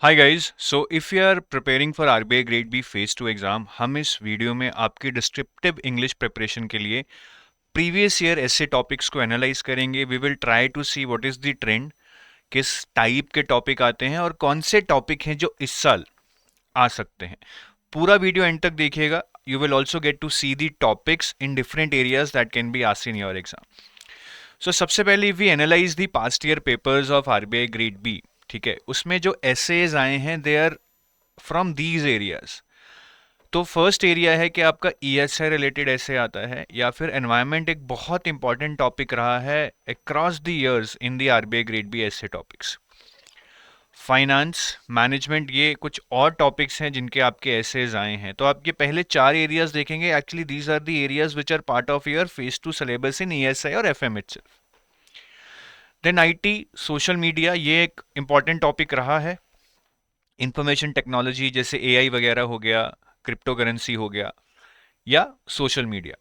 Hi guys, so if you are preparing for RBI grade B phase 2 exam, हम इस video में आपकी descriptive English preparation के लिए प्रीवियस ईयर ऐसे टॉपिक्स को एनालाइज करेंगे। We will try to see what is the trend, किस टाइप के टॉपिक आते हैं और कौन से टॉपिक हैं जो इस साल आ सकते हैं। पूरा वीडियो एंड तक देखिएगा। You will also get to see the topics in different areas that can be asked in your exam. So सबसे पहले if we analyze the past year papers of RBI grade B, ठीक है, उसमें जो essays आए हैं they are from these areas. तो first area है कि आपका ईएसआई रिलेटेड ऐसे आता है, या फिर एनवायरनमेंट एक बहुत इंपॉर्टेंट टॉपिक रहा है across the years in the RBI grade B ऐसे टॉपिक्स। फाइनेंस मैनेजमेंट, ये कुछ और टॉपिक्स हैं जिनके आपके एसेज आए हैं। तो आप ये पहले चार एरियाज देखेंगे। Actually these are the areas which are part of your phase 2 syllabus in ESI और FM itself. Then IT social media, ये एक इंपॉर्टेंट टॉपिक रहा है। इंफॉर्मेशन टेक्नोलॉजी जैसे एआई वगैरह हो गया, क्रिप्टो करेंसी हो गया, या social media.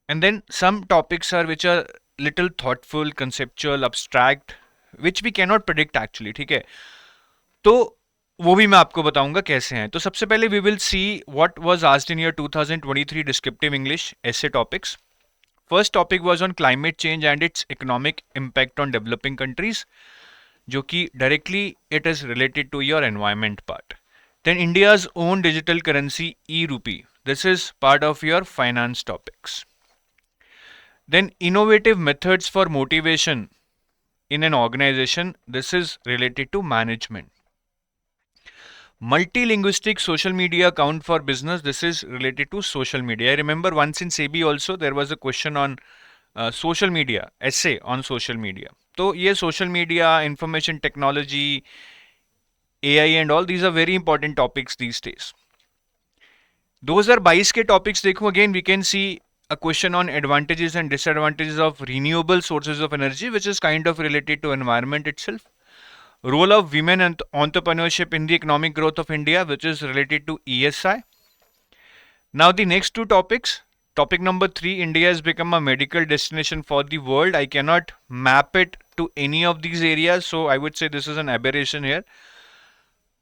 And then some topics are which are little thoughtful, conceptual, abstract, which we cannot predict actually, ठीक है। तो वो भी मैं आपको बताऊंगा कैसे हैं। तो सबसे पहले we will see what was asked in year 2023 descriptive English ऐसे topics. First topic was on climate change and its economic impact on developing countries, जो कि directly it is related to your environment part. Then India's own digital currency e rupee, this is part of your finance topics. Then innovative methods for motivation in an organization, this is related to management. Multilinguistic social media account for business, this is related to social media. I remember once in SEBI also there was a question on social media, essay on social media. तो ये social media, information technology, AI and all, these are very important topics these days. 2022 के topics देखो, again we can see a question on advantages and disadvantages of renewable sources of energy, which is kind of related to environment itself. Role of women and entrepreneurship in the economic growth of India, which is related to ESI. Now the next two topics. Topic number 3, India has become a medical destination for the world. I cannot map it to any of these areas, so I would say this is an aberration here.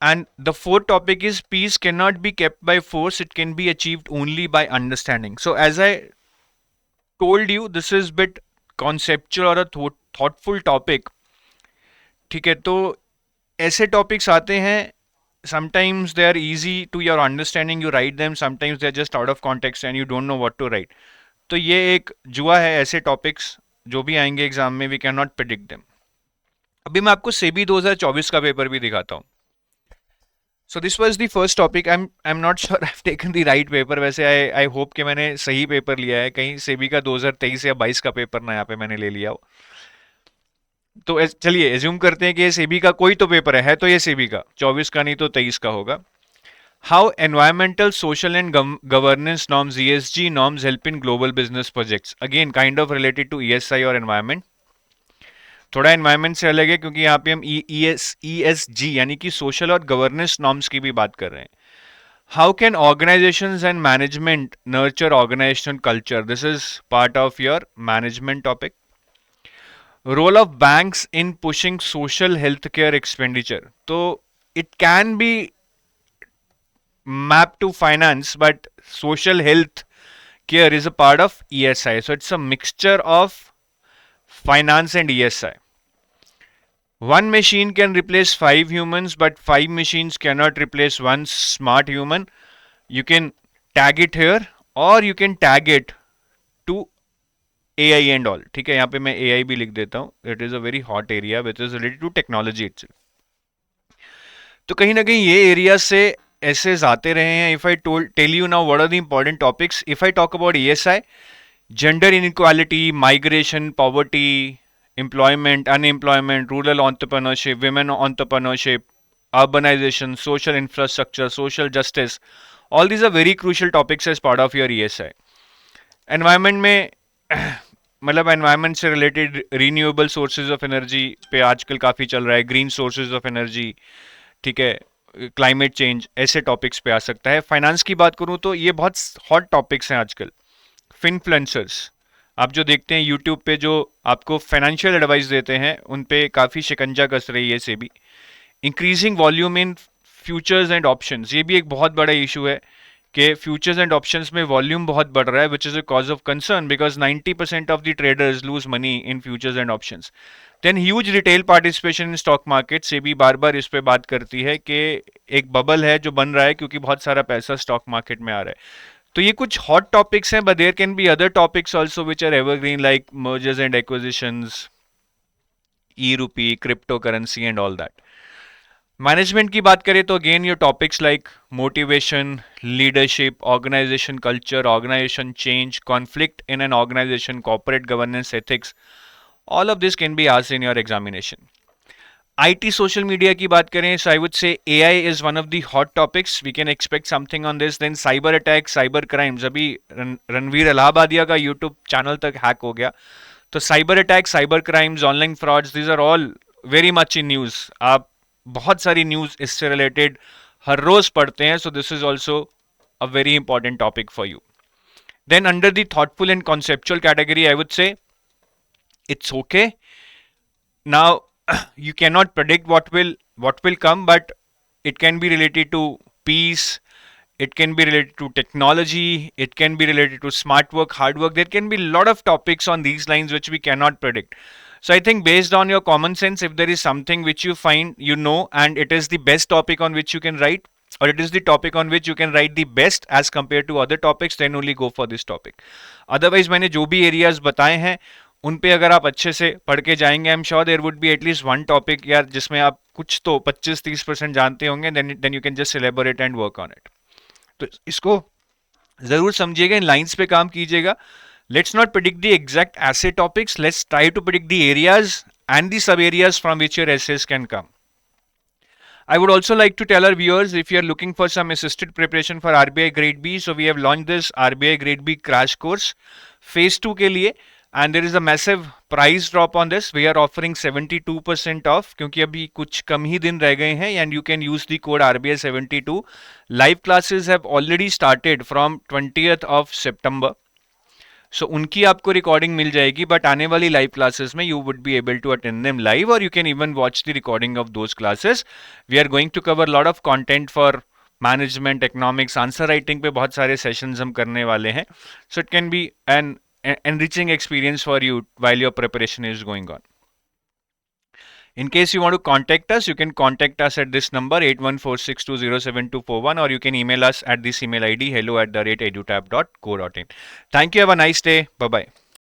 And the fourth topic is peace cannot be kept by force, it can be achieved only by understanding. So as I told you, this is bit conceptual or a thoughtful topic, ठीक है। तो ऐसे topics आते हैं, sometimes they are easy to your understanding, you write them, sometimes they are just out of context and you don't know what to write. तो ये एक जुआ है, ऐसे टॉपिक्स जो भी आएंगे एग्जाम में we can not predict them. अभी मैं आपको सेबी 2024 का पेपर भी दिखाता हूँ। So this was the first topic. I am not sure I have taken the right paper. वैसे आई होप कि मैंने सही पेपर लिया है, कहीं सेबी का 2023 या 22 का पेपर ना यहाँ पे मैंने ले लिया हो। तो चलिए एज्यूम करते हैं कि ये सेबी का कोई तो पेपर है तो ये सेबी का 24 का नहीं तो 23 का होगा। How environmental social and governance norms ESG norms help in global business projects, again kind of related to ESI और एनवायरमेंट। थोड़ा एनवायरमेंट से अलग है क्योंकि यहाँ पे हम ESG यानी कि सोशल और गवर्नेंस नॉर्म्स की भी बात कर रहे हैं। How can organisations and management nurture organisational culture, this is part of your management topic. Role of banks in pushing social health care expenditure, so it can be mapped to finance, but social health care is a part of ESI, so it's a mixture of finance and ESI. One machine can replace 5 humans, but 5 machines cannot replace one smart human. You can tag it here or you can tag it to AI and all, ठीक है। यहाँ पे मैं AI भी लिख देता हूँ। It is a very hot area which is related to technology itself. तो कहीं ना कहीं ये एरिया से एसेज आते रहे हैं। If I tell you now what are the important topics, if I talk about ESI, gender inequality, migration, poverty, employment, unemployment, rural entrepreneurship, women entrepreneurship, urbanisation, social infrastructure, social justice, all these are very crucial topics as part of your ESI। Environment में मतलब environment से related renewable sources of energy पे आजकल काफ़ी चल रहा है, green sources of energy, ठीक है, क्लाइमेट चेंज, ऐसे टॉपिक्स पे आ सकता है। फाइनेंस की बात करूँ तो ये बहुत हॉट टॉपिक्स हैं आजकल। फिनफ्लुएंसर्स आप जो देखते हैं यूट्यूब पे, जो आपको फाइनेंशियल एडवाइस देते हैं, उन पे काफ़ी शिकंजा कस रही है SEBI. Increasing volume in futures and options, ये भी एक बहुत बड़ा इशू है कि फ्यूचर्स एंड ऑप्शंस में वॉल्यूम बहुत बढ़ रहा है, which is a cause of concern because 90% of the traders lose money in futures and options. Then huge retail participation in stock market, से भी बार बार इस पे बात करती है कि एक बबल है जो बन रहा है क्योंकि बहुत सारा पैसा स्टॉक मार्केट में आ रहा है। तो ये कुछ हॉट टॉपिक्स हैं, but there can be other topics also which are evergreen like mergers and acquisitions, e rupee, crypto currency and all that. Management की बात करें तो again your topics like motivation, leadership, organization culture, organization change, conflict in an organization, corporate governance, ethics, all of this can be asked in your examination. IT social media की बात करें, so I would say AI is one of the hot topics. We can expect something on this. Then cyber attacks, cyber crimes. अभी रणवीर इलाहाबादिया का YouTube channel तक hack हो गया, तो cyber attack, cyber crimes, online frauds, these are all very much in news. आप बहुत सारी news इससे रिलेटेड हर रोज पढ़ते हैं, so this is also a very important topic for you. Then under the thoughtful and conceptual category, I would say it's okay. Now you cannot predict what will come, but it can be related to peace, it can be related to technology, it can be related to smart work, hard work. There can be a lot of topics on these lines which we cannot predict. So I think based on your common sense, if there is something which you find you know and it is the best topic on which you can write, or it is the topic on which you can write the best as compared to other topics, then only go for this topic. Otherwise मैंने जो भी areas बताए हैं उन पे अगर आप अच्छे से पढ़ के जाएंगे, I am sure there would be at least one topic यार जिसमें आप कुछ तो 25-30% जानते होंगे, then you can just elaborate and work on it. तो इसको जरूर समझिएगा, इन लाइंस पे काम कीजिएगा। Let's not predict the exact ऐसे topics, let's try to predict the areas and the sub areas from which your essays can come. I would also like to tell our viewers, if you are looking for some assisted preparation for RBI Grade B, so we have launched this RBI Grade B crash course phase 2 के लिए, and there is a massive price drop on this. We are offering 72% off क्योंकि अभी कुछ कम ही दिन रह गए हैं, and you can use the code RBI72. Live classes have already started from 20th of September. सो उनकी आपको रिकॉर्डिंग मिल जाएगी, बट आने वाली लाइव क्लासेस में you would be able to attend them live, और you can even watch the recording of those classes. We are going to cover lot of content for management, economics, answer writing पे बहुत सारे sessions हम करने वाले हैं। So it can be an enriching experience for you while your preparation is going on. In case you want to contact us, you can contact us at this number 8146207241, or you can email us at this email ID hello@edutab.co.in. Thank you. Have a nice day. Bye bye.